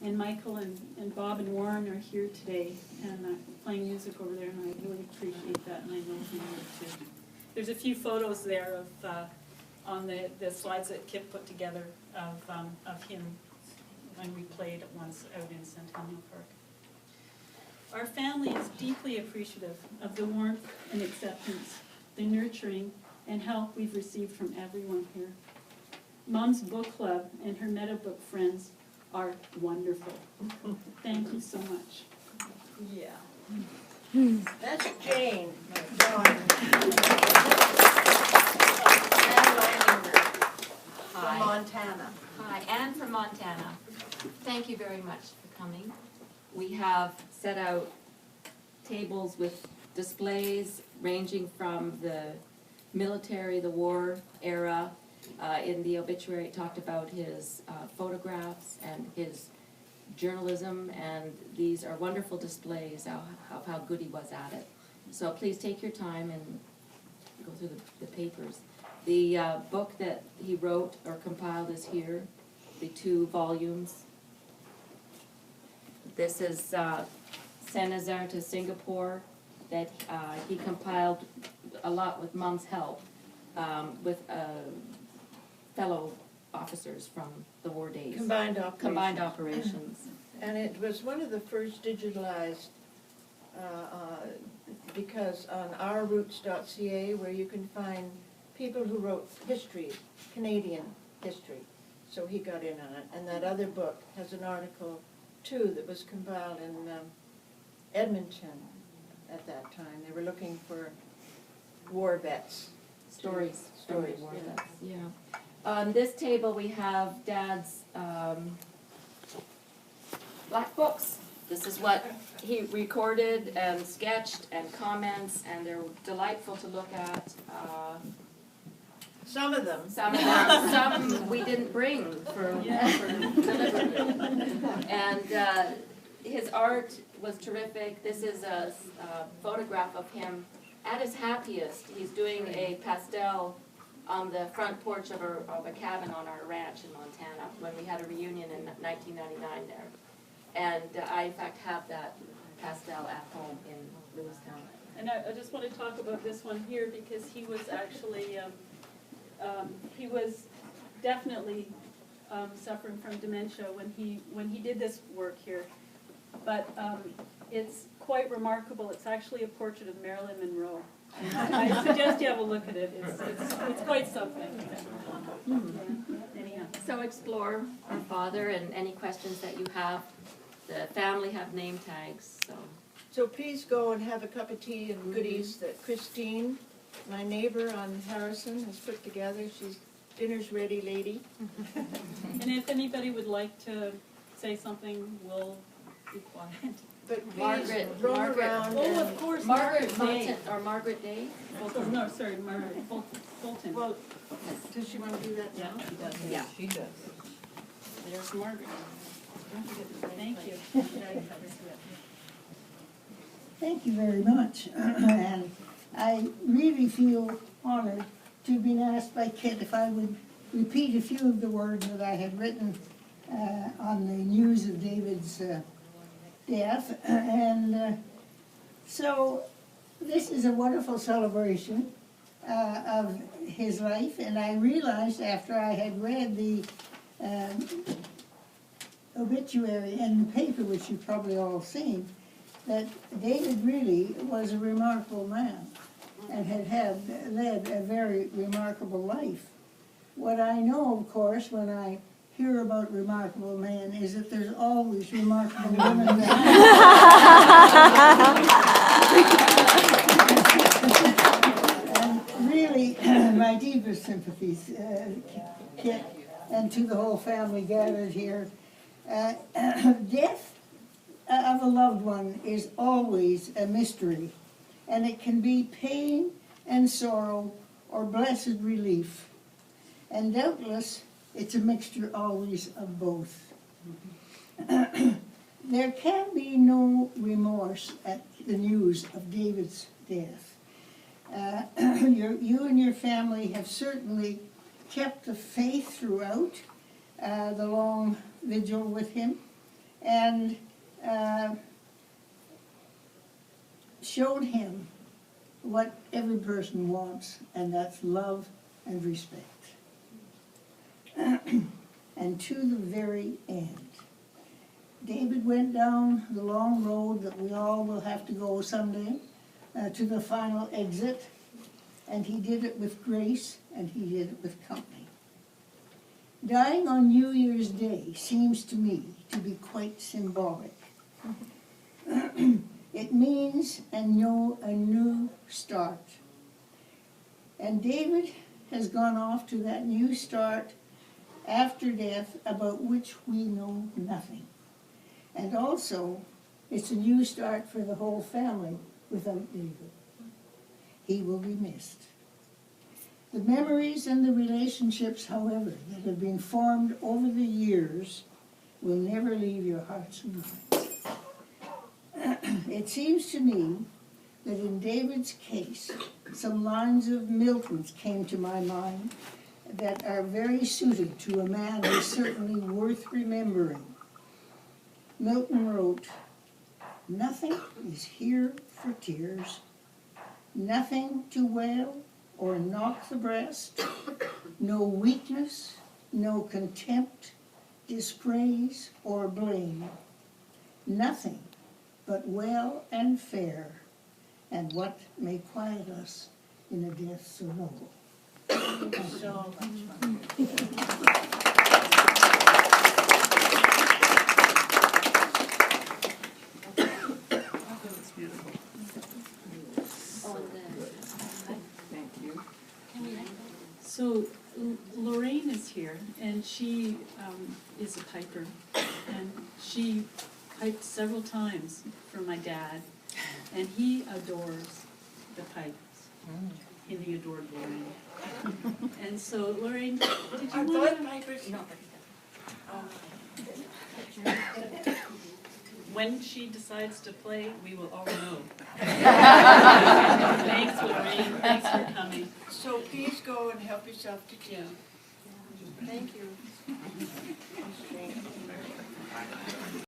And Michael and Bob and Warren are here today and playing music over there, and I really appreciate that, and I know he would too. There's a few photos there of on the slides that Kip put together of him when we played once out in Centennial Park. Our family is deeply appreciative of the warmth and acceptance, the nurturing and help we've received from everyone here. Mom's book club and her Meadowbook friends are wonderful. Thank you so much. Yeah. That's Jane. From Montana. Hi, Anne from Montana. Thank you very much for coming. We have set out tables with displays ranging from the military, the war era. In the obituary, it talked about his photographs and his journalism, and these are wonderful displays of how good he was at it. So please take your time and go through the papers. The book that he wrote or compiled is here, the 2 volumes. This is Saint-Nazaire to Singapore, that he compiled a lot with Mom's help, with fellow officers from the war days. Combined operations. Combined operations. And it was one of the first digitalized, because on ourroots.ca, where you can find people who wrote history, Canadian history. So he got in on it. And that other book has an article, too, that was compiled in Edmonton at that time. They were looking for war vets. Stories. Stories, War yeah. vets, yeah. On this table, we have Dad's black books. This is what he recorded and sketched and comments, and they're delightful to look at. Some of them. Some we didn't bring for delivery. And his art was terrific. This is a photograph of him at his happiest. He's doing a pastel on the front porch of a cabin on our ranch in Montana when we had a reunion in 1999 there. And I, in fact, have that pastel at home in Lewistown. And I just want to talk about this one here because he was actually, he was definitely suffering from dementia when he did this work here. But it's quite remarkable. It's actually a portrait of Marilyn Monroe. And I suggest you have a look at it. It's quite something. Yeah. Anyhow. So explore our father and any questions that you have. The family have name tags, so. So please go and have a cup of tea and goodies that Christine, my neighbor on Harrison, has put together. She's dinner's ready lady. And if anybody would like to say something, we'll be quiet. But please Margaret- roam Margaret- around. Oh, and- of course, Margaret Day. Fulton, or Margaret Day? Fulton. No, sorry, Margaret Fulton. Well, does she want to do that Yeah, now? she does. Yeah. She does. There's Margaret. Thank you. Thank you very much. And I really feel honored to have been asked by Kit if I would repeat a few of the words that I had written on the news of David's death. And so this is a wonderful celebration of his life. And I realized after I had read the obituary in the paper, which you've probably all seen, that David really was a remarkable man and had led a very remarkable life. What I know, of course, when I hear about remarkable men is that there's always remarkable women behind. And really, my deepest sympathies, Kit, and to the whole family gathered here. Death of a loved one is always a mystery, and it can be pain and sorrow or blessed relief. And doubtless, it's a mixture always of both. There can be no remorse at the news of David's death. You and your family have certainly kept the faith throughout the long vigil with him. and showed him what every person wants, and that's love and respect. And to the very end. David went down the long road that we all will have to go someday, to the final exit, and he did it with grace, and he did it with company. Dying on New Year's Day seems to me to be quite symbolic. It means a new start. And David has gone off to that new start after death, about which we know nothing. And also, it's a new start for the whole family without David. He will be missed. The memories and the relationships, however, that have been formed over the years will never leave your hearts and minds. It seems to me that in David's case, some lines of Milton's came to my mind that are very suited to a man who's certainly worth remembering. Milton wrote, "Nothing is here for tears, nothing to wail or knock the breast, no weakness, no contempt, dispraise, or blame, nothing but well and fair, and what may quiet us in a death so noble." So much fun. That's beautiful. Thank you. So Lorraine is here, and she is a piper, and she piped several times for my dad, and he adores the pipes. And he adored Lorraine. And so Lorraine, did you want to? pipers? No. When she decides to play, we will all know. Thanks, Lorraine, thanks for coming. So please go and help yourself to tea. Yeah. Thank you.